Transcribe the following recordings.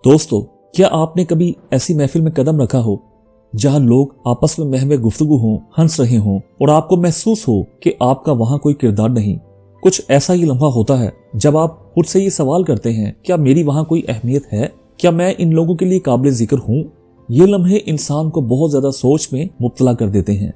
दोस्तों, क्या आपने कभी ऐसी महफिल में कदम रखा हो जहां लोग आपस में महमे गुफ्तगू हों, हंस रहे हों और आपको महसूस हो कि आपका वहां कोई किरदार नहीं। कुछ ऐसा ही लम्हा होता है जब आप खुद से ये सवाल करते हैं, क्या मेरी वहां कोई अहमियत है? क्या मैं इन लोगों के लिए काबिल जिक्र हूँ? ये लम्हे इंसान को बहुत ज्यादा सोच में मुब्तला कर देते हैं।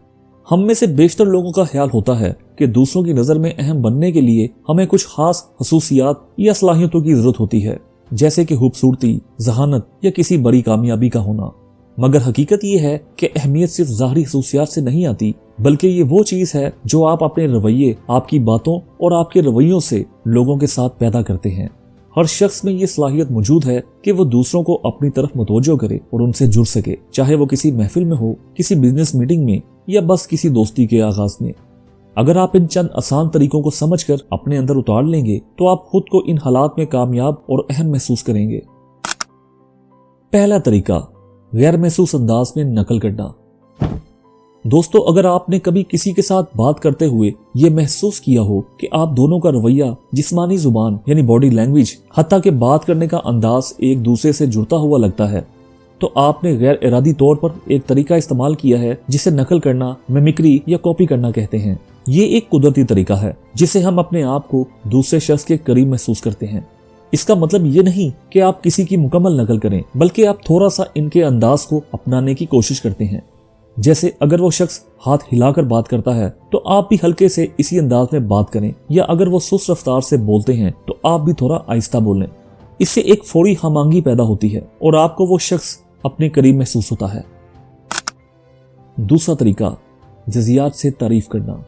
हम में से बेशतर लोगों का ख्याल होता है कि दूसरों की नजर में अहम बनने के लिए हमें कुछ खास खसूसियात या सलाहियतों की जरूरत होती है, जैसे कि खूबसूरती, जहानत या किसी बड़ी कामयाबी का होना। मगर हकीकत ये है कि अहमियत सिर्फ ज़ाहरी खसूसियात से नहीं आती, बल्कि ये वो चीज है जो आप अपने रवैये, आपकी बातों और आपके रवैयों से लोगों के साथ पैदा करते हैं। हर शख्स में ये सलाहियत मौजूद है कि वो दूसरों को अपनी तरफ मुतवज्जो करे और उनसे जुड़ सके, चाहे वो किसी महफिल में हो, किसी बिजनेस मीटिंग में या बस किसी दोस्ती के आगाज में। अगर आप इन चंद आसान तरीकों को समझकर अपने अंदर उतार लेंगे तो आप खुद को इन हालात में कामयाब और अहम महसूस करेंगे। पहला तरीका, गैर महसूस अंदाज में नकल करना। दोस्तों, अगर आपने कभी किसी के साथ बात करते हुए ये महसूस किया हो कि आप दोनों का रवैया, जिस्मानी जुबान यानी बॉडी लैंग्वेज, हत्ता के बात करने का अंदाज एक दूसरे से जुड़ता हुआ लगता है, तो आपने गैर इरादी तौर पर एक तरीका इस्तेमाल किया है जिसे नकल करना, मिमिक्री या कॉपी करना कहते हैं। ये एक कुदरती तरीका है जिसे हम अपने आप को दूसरे शख्स के करीब महसूस करते हैं। इसका मतलब ये नहीं कि आप किसी की मुकम्मल नकल करें, बल्कि आप थोड़ा सा इनके अंदाज को अपनाने की कोशिश करते हैं। जैसे अगर वो शख्स हाथ हिलाकर बात करता है तो आप भी हल्के से इसी अंदाज में बात करें, या अगर वो सुस्त रफ्तार से बोलते हैं तो आप भी थोड़ा आहिस्ता बोलें। इससे एक फौरी हमांगी पैदा होती है और आपको वो शख्स अपने करीब महसूस होता है। दूसरा तरीका, जज़ियात से तारीफ करना।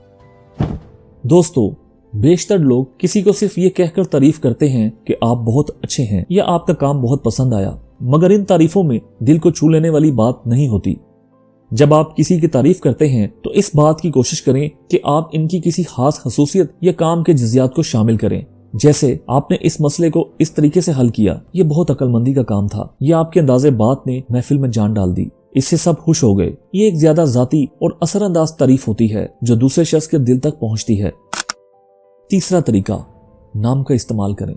दोस्तों, बेशतर लोग किसी को सिर्फ ये कहकर तारीफ करते हैं कि आप बहुत अच्छे हैं या आपका काम बहुत पसंद आया, मगर इन तारीफों में दिल को छू लेने वाली बात नहीं होती। जब आप किसी की तारीफ करते हैं तो इस बात की कोशिश करें कि आप इनकी किसी खास खसूसियत या काम के जज़ियात को शामिल करें। जैसे आपने इस मसले को इस तरीके से हल किया, ये बहुत अक्लमंदी का काम था, या आपके अंदाजे बात ने महफिल में जान डाल दी, इससे सब खुश हो गए। ये एक ज्यादा जाती और असरअंदाज तारीफ होती है जो दूसरे शख्स के दिल तक पहुंचती है। तीसरा तरीका, नाम का इस्तेमाल करें।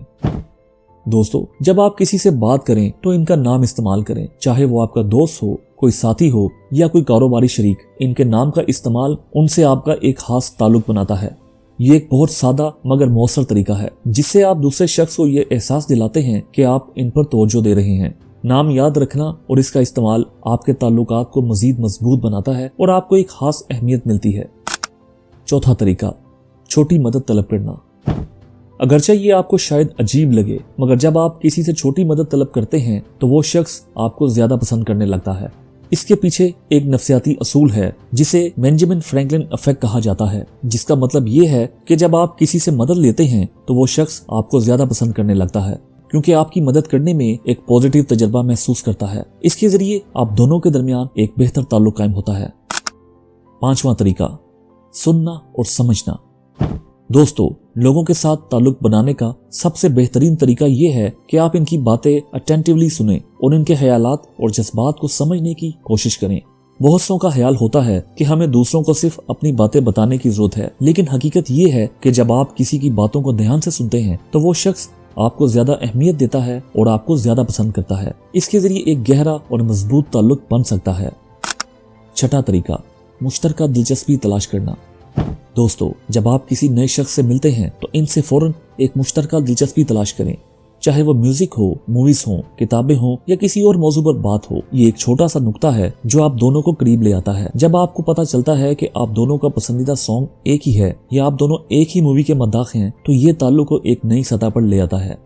दोस्तों, जब आप किसी से बात करें तो इनका नाम इस्तेमाल करें, चाहे वो आपका दोस्त हो, कोई साथी हो या कोई कारोबारी शरीक। इनके नाम का इस्तेमाल उनसे आपका एक खास ताल्लुक बनाता है। ये एक बहुत सादा मगर मौसर तरीका है जिससे आप दूसरे शख्स को ये एहसास दिलाते हैं कि आप इन पर तवज्जो दे रहे हैं। नाम याद रखना और इसका इस्तेमाल आपके ताल्लुकात को मजीद मजबूत बनाता है और आपको एक खास अहमियत मिलती है। चौथा तरीका, छोटी मदद तलब करना। अगरचे ये आपको शायद अजीब लगे, मगर जब आप किसी से छोटी मदद तलब करते हैं तो वो शख्स आपको ज्यादा पसंद करने लगता है। इसके पीछे एक नफ्सियाती असूल है जिसे बेंजामिन फ्रैंकलिन इफेक्ट कहा जाता है, जिसका मतलब ये है कि जब आप किसी से मदद लेते हैं तो वो शख्स आपको ज्यादा पसंद करने लगता है, क्योंकि आपकी मदद करने में एक पॉजिटिव तजर्बा महसूस करता है। इसके जरिए आप दोनों के दरमियान एक बेहतर ताल्लुक कायम होता है। पांचवा तरीका, सुनना और समझना। दोस्तों, लोगों के साथ ताल्लुक बनाने का सबसे बेहतरीन तरीका यह है कि आप इनकी बातें अटेंटिवली सुनें और इनके ख्यालात और जज्बात को समझने की कोशिश करें। बहुत सौ का ख्याल होता है कि हमें दूसरों को सिर्फ अपनी बातें बताने की जरूरत है, लेकिन हकीकत ये है कि जब आप किसी की बातों को ध्यान से सुनते हैं तो वो शख्स आपको ज्यादा अहमियत देता है और आपको ज्यादा पसंद करता है। इसके जरिए एक गहरा और मजबूत ताल्लुक बन सकता है। छठा तरीका, मुश्तरका दिलचस्पी तलाश करना। दोस्तों, जब आप किसी नए शख्स से मिलते हैं तो इनसे फौरन एक मुश्तरका दिलचस्पी तलाश करें, चाहे वो म्यूजिक हो, मूवीज हो, किताबें हो या किसी और मौजू पर बात हो। ये एक छोटा सा नुक्ता है जो आप दोनों को करीब ले आता है। जब आपको पता चलता है कि आप दोनों का पसंदीदा सॉन्ग एक ही है या आप दोनों एक ही मूवी के मद्दाख हैं, तो ये ताल्लुक को एक नई सतह पर ले आता है।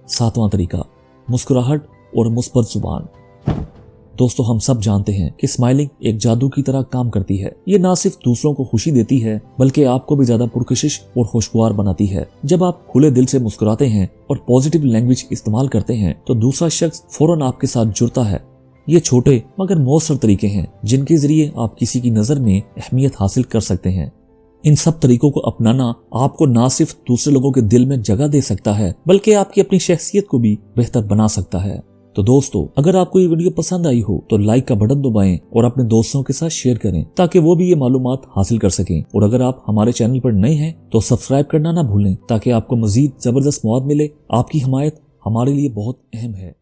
सातवां तरीका, मुस्कुराहट और मुस्बत जुबान। दोस्तों, हम सब जानते हैं कि स्माइलिंग एक जादू की तरह काम करती है। ये ना सिर्फ दूसरों को खुशी देती है बल्कि आपको भी ज्यादा पुरकशिश और खुशगवार बनाती है। जब आप खुले दिल से मुस्कुराते हैं और पॉजिटिव लैंग्वेज इस्तेमाल करते हैं तो दूसरा शख्स फौरन आपके साथ जुड़ता है। ये छोटे मगर मौसर तरीके हैं जिनके जरिए आप किसी की नजर में अहमियत हासिल कर सकते हैं। इन सब तरीकों को अपनाना आपको ना सिर्फ दूसरे लोगों के दिल में जगह दे सकता है बल्कि आपकी अपनी शख्सियत को भी बेहतर बना सकता है। तो दोस्तों, अगर आपको ये वीडियो पसंद आई हो तो लाइक का बटन दबाएं और अपने दोस्तों के साथ शेयर करें ताकि वो भी ये मालूमात हासिल कर सकें। और अगर आप हमारे चैनल पर नए हैं तो सब्सक्राइब करना ना भूलें ताकि आपको मजीद जबरदस्त मौत मिले। आपकी हमायत हमारे लिए बहुत अहम है।